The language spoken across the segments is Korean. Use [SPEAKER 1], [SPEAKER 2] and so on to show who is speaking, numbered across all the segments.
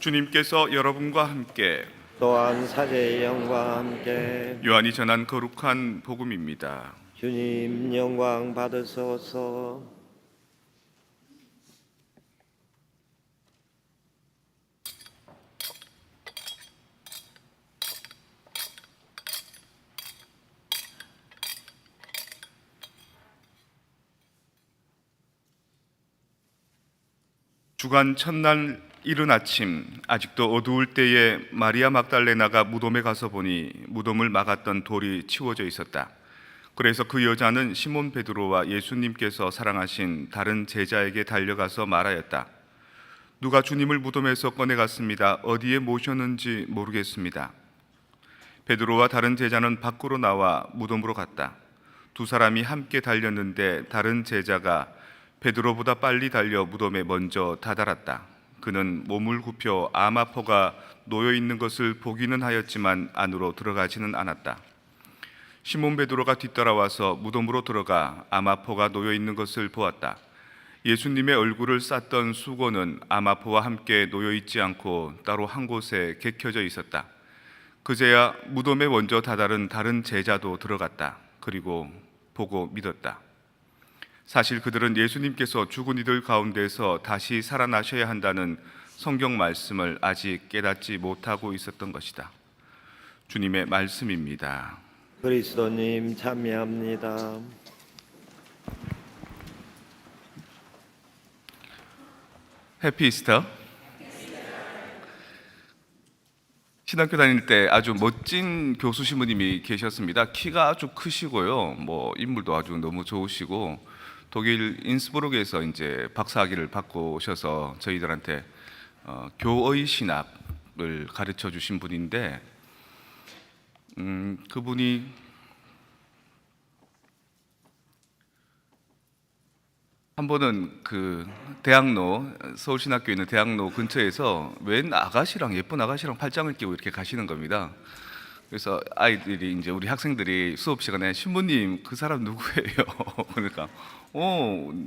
[SPEAKER 1] 주님께서 여러분과 함께
[SPEAKER 2] 또한 사제의 영과 함께
[SPEAKER 1] 요한이 전한 거룩한 복음입니다.
[SPEAKER 2] 주님 영광 받으소서.
[SPEAKER 1] 주간 첫날 이른 아침, 아직도 어두울 때에 마리아 막달레나가 무덤에 가서 보니 무덤을 막았던 돌이 치워져 있었다. 그래서 그 여자는 시몬 베드로와 예수님께서 사랑하신 다른 제자에게 달려가서 말하였다. 누가 주님을 무덤에서 꺼내갔습니다. 어디에 모셨는지 모르겠습니다. 베드로와 다른 제자는 밖으로 나와 무덤으로 갔다. 두 사람이 함께 달렸는데 다른 제자가 베드로보다 빨리 달려 무덤에 먼저 다다랐다. 그는 몸을 굽혀 암아포가 놓여 있는 것을 보기는 하였지만 안으로 들어가지는 않았다. 시몬 베드로가 뒤따라와서 무덤으로 들어가 암아포가 놓여 있는 것을 보았다. 예수님의 얼굴을 쌌던 수건은 암아포와 함께 놓여 있지 않고 따로 한 곳에 개켜져 있었다. 그제야 무덤에 먼저 다다른 다른 제자도 들어갔다. 그리고 보고 믿었다. 사실 그들은 예수님께서 죽은 이들 가운데서 다시 살아나셔야 한다는 성경 말씀을 아직 깨닫지 못하고 있었던 것이다. 주님의 말씀입니다.
[SPEAKER 2] 그리스도님 참여합니다.
[SPEAKER 1] 해피 이스터. 신학교 다닐 때 아주 멋진 교수 신부님이 계셨습니다. 키가 아주 크시고요. 인물도 아주 너무 좋으시고 독일 인스부르크에서 이제 박사학위를 받고 오셔서 저희들한테 교의 신학을 가르쳐 주신 분인데 그분이 한 번은 그 대학로, 서울신학교에 있는 대학로 근처에서 웬 아가씨랑 예쁜 아가씨랑 팔짱을 끼고 이렇게 가시는 겁니다. 그래서 아이들이 이제 우리 학생들이 수업 시간에 신부님 그 사람 누구예요? 그러니까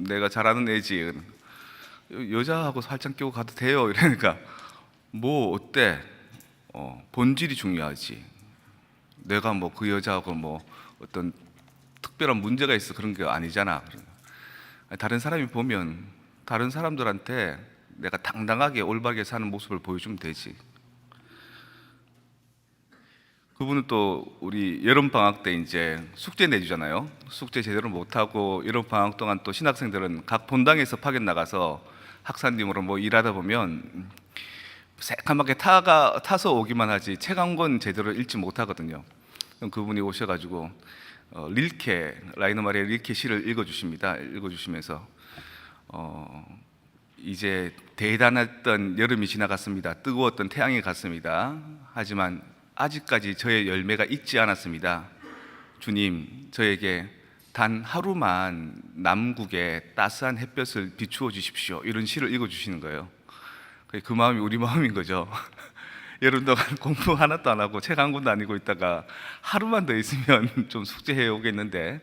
[SPEAKER 1] 내가 잘 아는 애지. 여자하고 팔짱 끼고 가도 돼요. 이러니까 뭐 어때? 본질이 중요하지. 내가 그 여자하고 어떤 특별한 문제가 있어 그런 게 아니잖아. 다른 사람이 보면 다른 사람들한테 내가 당당하게 올바르게 사는 모습을 보여주면 되지. 그분은 또 우리 여름 방학 때 이제 숙제 내주잖아요. 숙제 제대로 못하고 여름 방학 동안 또 신학생들은 각 본당에서 파견 나가서 학사님으로 일하다 보면 새까맣게 타서 오기만 하지 책 한 권 제대로 읽지 못하거든요. 그럼 그분이 오셔가지고 라이너 마리아 릴케 시를 읽어주시면서 이제 대단했던 여름이 지나갔습니다. 뜨거웠던 태양이 갔습니다. 하지만 아직까지 저의 열매가 익지 않았습니다. 주님, 저에게 단 하루만 남국의 따스한 햇볕을 비추어 주십시오. 이런 시를 읽어주시는 거예요. 그 마음이 우리 마음인 거죠. 여름 동안 공부 하나도 안 하고 책 한 권도 안 읽고 있다가 하루만 더 있으면 좀 숙제해 오겠는데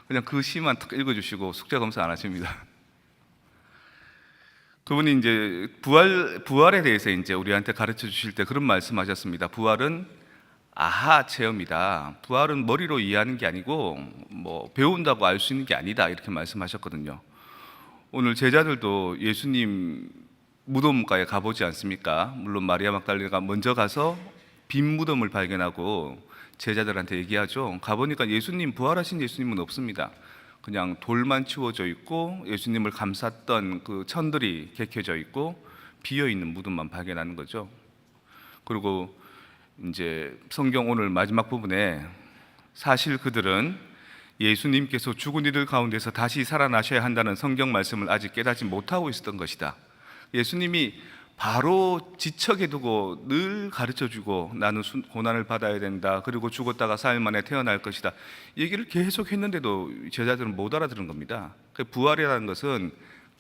[SPEAKER 1] 그냥 그 시만 딱 읽어주시고 숙제 검사 안 하십니다. 그분이 이제 부활에 대해서 이제 우리한테 가르쳐 주실 때 그런 말씀하셨습니다. 부활은 아하 체험이다. 부활은 머리로 이해하는 게 아니고 배운다고 알 수 있는 게 아니다. 이렇게 말씀하셨거든요. 오늘 제자들도 예수님 무덤가에 가보지 않습니까? 물론 마리아 막달레나가 먼저 가서 빈 무덤을 발견하고 제자들한테 얘기하죠. 가보니까 부활하신 예수님은 없습니다. 그냥 돌만 치워져 있고 예수님을 감쌌던 그 천들이 개켜져 있고 비어 있는 무덤만 발견하는 거죠. 그리고 이제 성경 오늘 마지막 부분에 사실 그들은 예수님께서 죽은 이들 가운데서 다시 살아나셔야 한다는 성경 말씀을 아직 깨닫지 못하고 있었던 것이다. 예수님이 바로 지척에 두고 늘 가르쳐주고 나는 고난을 받아야 된다. 그리고 죽었다가 사흘 만에 태어날 것이다. 얘기를 계속 했는데도 제자들은 못 알아들은 겁니다. 부활이라는 것은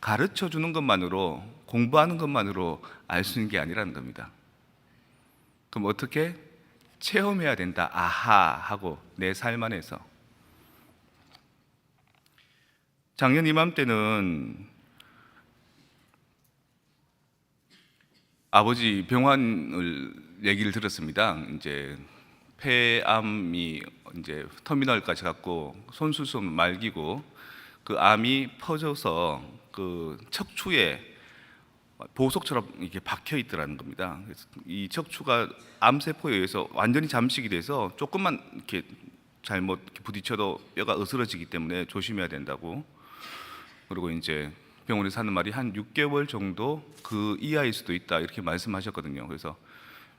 [SPEAKER 1] 가르쳐주는 것만으로 공부하는 것만으로 알 수 있는 게 아니라는 겁니다. 그럼 어떻게? 체험해야 된다. 아하 하고 내 삶 안에서. 작년 이맘때는 아버지 병환을 얘기를 들었습니다. 이제 폐암이 이제 터미널까지 갔고 손수술 말기고 그 암이 퍼져서 그 척추에 보석처럼 이렇게 박혀 있더라는 겁니다. 그래서 이 척추가 암세포에 의해서 완전히 잠식이 돼서 조금만 이렇게 잘못 이렇게 부딪혀도 뼈가 으스러지기 때문에 조심해야 된다고. 그리고 이제 병원에서 하는 말이 한 6개월 정도 그 이하일 수도 있다 이렇게 말씀하셨거든요. 그래서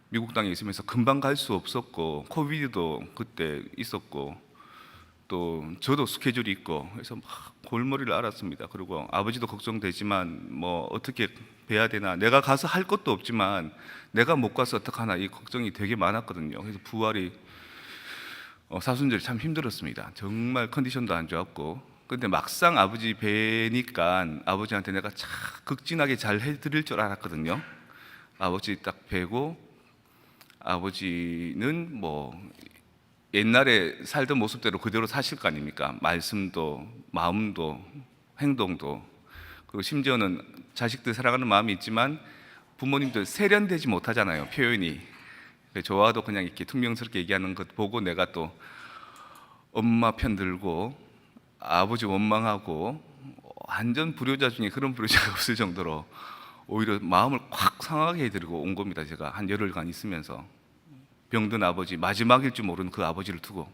[SPEAKER 1] 미국 땅에 있으면서 금방 갈 수 없었고 코비드도 그때 있었고 또 저도 스케줄이 있고 그래서 막 골머리를 앓았습니다. 그리고 아버지도 걱정되지만 뭐 어떻게 뵈야 되나, 내가 가서 할 것도 없지만 내가 못 가서 어떡하나 이 걱정이 되게 많았거든요. 그래서 부활이 사순절이 참 힘들었습니다. 정말 컨디션도 안 좋았고, 근데 막상 아버지 뵈니까 아버지한테 내가 참 극진하게 잘 해드릴 줄 알았거든요. 아버지 딱 뵈고 아버지는 뭐 옛날에 살던 모습대로 그대로 사실 거 아닙니까? 말씀도 마음도 행동도. 그리고 심지어는 자식들 사랑하는 마음이 있지만 부모님들 세련되지 못하잖아요, 표현이. 저와도 그냥 이렇게 퉁명스럽게 얘기하는 것 보고 내가 또 엄마 편 들고 아버지 원망하고 완전 불효자 중에 그런 불효자가 없을 정도로 오히려 마음을 콱 상하게 해드리고 온 겁니다. 제가 한 열흘간 있으면서 병든 아버지, 마지막일 줄 모르는 그 아버지를 두고.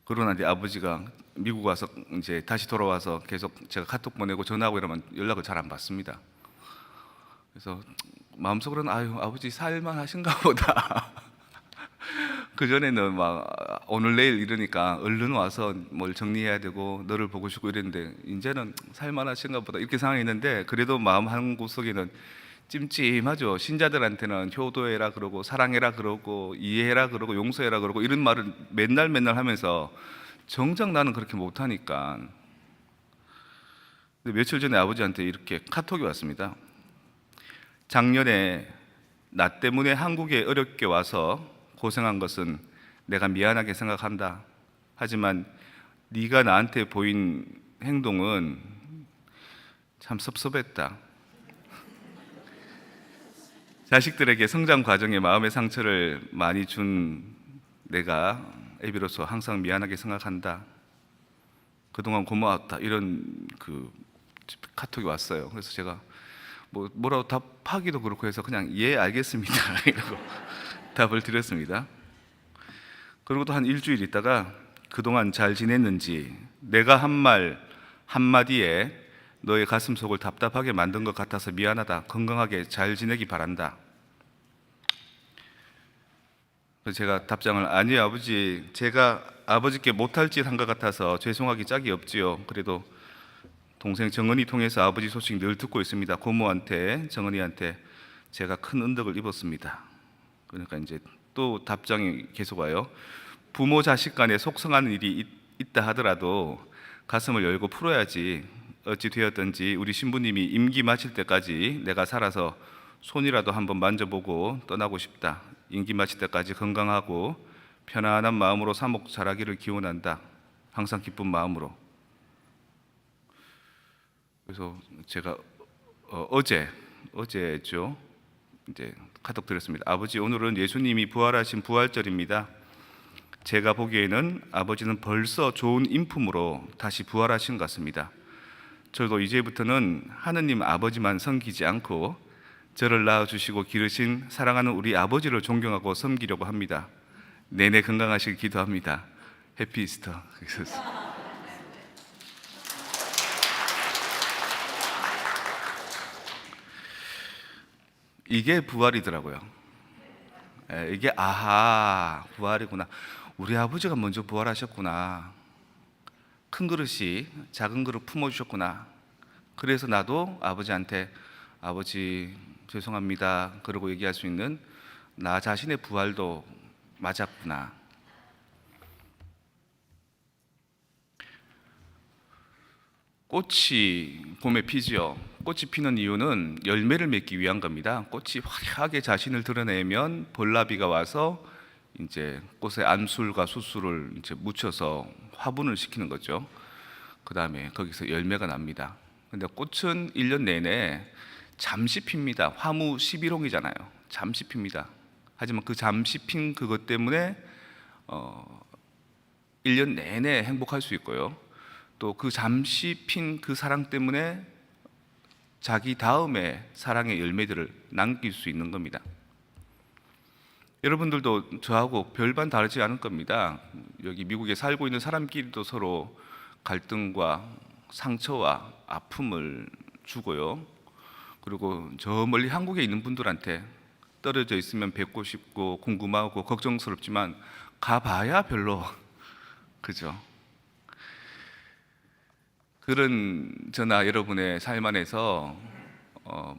[SPEAKER 1] 그러나 이제 아버지가 미국 와서 이제 다시 돌아와서 계속 제가 카톡 보내고 전화하고 이러면 연락을 잘 안 받습니다. 그래서 마음속으로는 아유, 아버지 살만 하신가 보다. 그전에는 막 오늘 내일 이러니까 얼른 와서 뭘 정리해야 되고 너를 보고 싶고 이랬는데 이제는 살만 하신가 보다 이렇게 상황했는데, 그래도 마음 한 구석에는 찜찜하죠. 신자들한테는 효도해라 그러고 사랑해라 그러고 이해해라 그러고 용서해라 그러고 이런 말을 맨날 하면서 정작 나는 그렇게 못하니까. 근데 며칠 전에 아버지한테 이렇게 카톡이 왔습니다. 작년에 나 때문에 한국에 어렵게 와서 고생한 것은 내가 미안하게 생각한다. 하지만 네가 나한테 보인 행동은 참 섭섭했다. 자식들에게 성장 과정에 마음의 상처를 많이 준 내가 애비로서 항상 미안하게 생각한다. 그동안 고마웠다. 이런 그 카톡이 왔어요. 그래서 제가 뭐라고 답하기도 그렇고 해서 그냥 예 알겠습니다 이러고 답을 드렸습니다. 그리고 또 한 일주일 있다가 그동안 잘 지냈는지, 내가 한 말 한마디에 너의 가슴속을 답답하게 만든 것 같아서 미안하다. 건강하게 잘 지내기 바란다. 그래서 제가 답장을 아니요 아버지, 제가 아버지께 못할 짓 한 것 같아서 죄송하기 짝이 없지요. 그래도 동생 정은이 통해서 아버지 소식 늘 듣고 있습니다. 고모한테, 정은이한테 제가 큰 은덕을 입었습니다. 그러니까 이제 또 답장이 계속 와요. 부모 자식 간에 속상한 일이 있다 하더라도 가슴을 열고 풀어야지. 어찌 되었든지 우리 신부님이 임기 마칠 때까지 내가 살아서 손이라도 한번 만져보고 떠나고 싶다. 임기 마칠 때까지 건강하고 편안한 마음으로 사목 잘하기를 기원한다. 항상 기쁜 마음으로. 그래서 제가 어제죠. 이제 카톡 드렸습니다. 아버지, 오늘은 예수님이 부활하신 부활절입니다. 제가 보기에는 아버지는 벌써 좋은 인품으로 다시 부활하신 것 같습니다. 저도 이제부터는 하느님 아버지만 섬기지 않고 저를 낳아주시고 기르신 사랑하는 우리 아버지를 존경하고 섬기려고 합니다. 내내 건강하시길 기도합니다. 해피 이스터. 이게 부활이더라고요. 이게 아하, 부활이구나. 우리 아버지가 먼저 부활하셨구나. 큰 그릇이 작은 그릇 품어주셨구나. 그래서 나도 아버지한테 아버지 죄송합니다 그러고 얘기할 수 있는 나 자신의 부활도 맞았구나. 꽃이 봄에 피지요. 꽃이 피는 이유는 열매를 맺기 위한 겁니다. 꽃이 화려하게 자신을 드러내면 벌나비가 와서 이제 꽃에 암술과 수술을 이제 묻혀서 화분을 시키는 거죠. 그 다음에 거기서 열매가 납니다. 근데 꽃은 1년 내내 잠시 핍니다. 화무 11홍이잖아요. 잠시 핍니다. 하지만 그 잠시 핀 그것 때문에 1년 내내 행복할 수 있고요. 또 그 잠시 핀 그 사랑 때문에 자기 다음에 사랑의 열매들을 남길 수 있는 겁니다. 여러분들도 저하고 별반 다르지 않을 겁니다. 여기 미국에 살고 있는 사람끼리도 서로 갈등과 상처와 아픔을 주고요. 그리고 저 멀리 한국에 있는 분들한테 떨어져 있으면 뵙고 싶고 궁금하고 걱정스럽지만 가봐야 별로 그죠? 그런 저나 여러분의 삶 안에서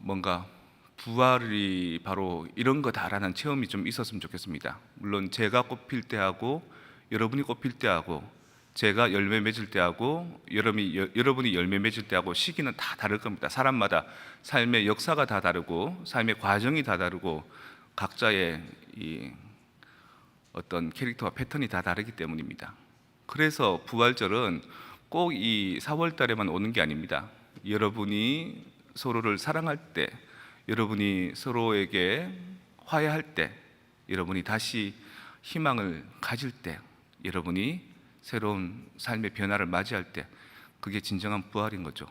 [SPEAKER 1] 뭔가 부활이 바로 이런 거다라는 체험이 좀 있었으면 좋겠습니다. 물론 제가 꽃필 때하고 여러분이 꽃필 때하고 제가 열매 맺을 때하고 여러분이 열매 맺을 때하고 시기는 다 다를 겁니다. 사람마다 삶의 역사가 다 다르고 삶의 과정이 다 다르고 각자의 이 어떤 캐릭터와 패턴이 다 다르기 때문입니다. 그래서 부활절은 꼭 이 4월 달에만 오는 게 아닙니다. 여러분이 서로를 사랑할 때, 여러분이 서로에게 화해할 때, 여러분이 다시 희망을 가질 때, 여러분이 새로운 삶의 변화를 맞이할 때, 그게 진정한 부활인 거죠.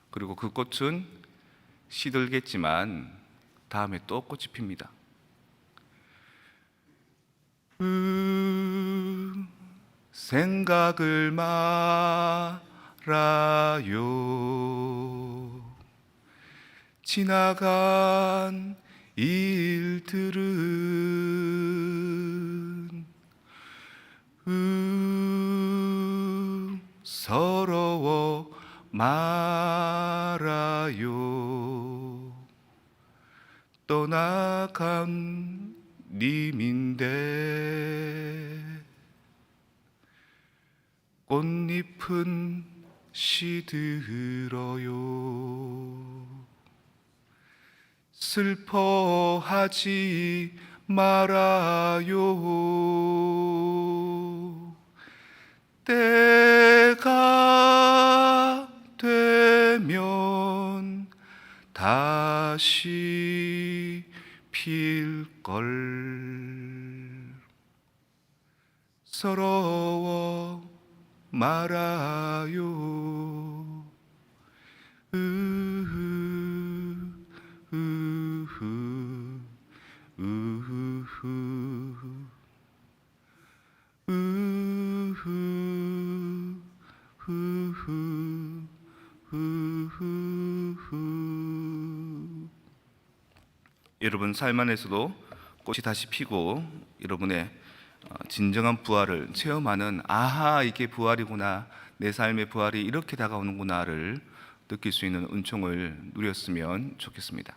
[SPEAKER 1] 그리고 그 꽃은 시들겠지만 다음에 또 꽃이 핍니다. 생각을 말아요. 지나간 일들은 서러워 말아요. 떠나간 님인데 꽃잎은 시들어요. 슬퍼하지 말아요. 때가 되면 다시 필걸. 서러워 말아요. 여러분 삶 안에서도 꽃이 다시 피고 여러분의 진정한 부활을 체험하는 아하 이게 부활이구나, 내 삶의 부활이 이렇게 다가오는구나를 느낄 수 있는 은총을 누렸으면 좋겠습니다.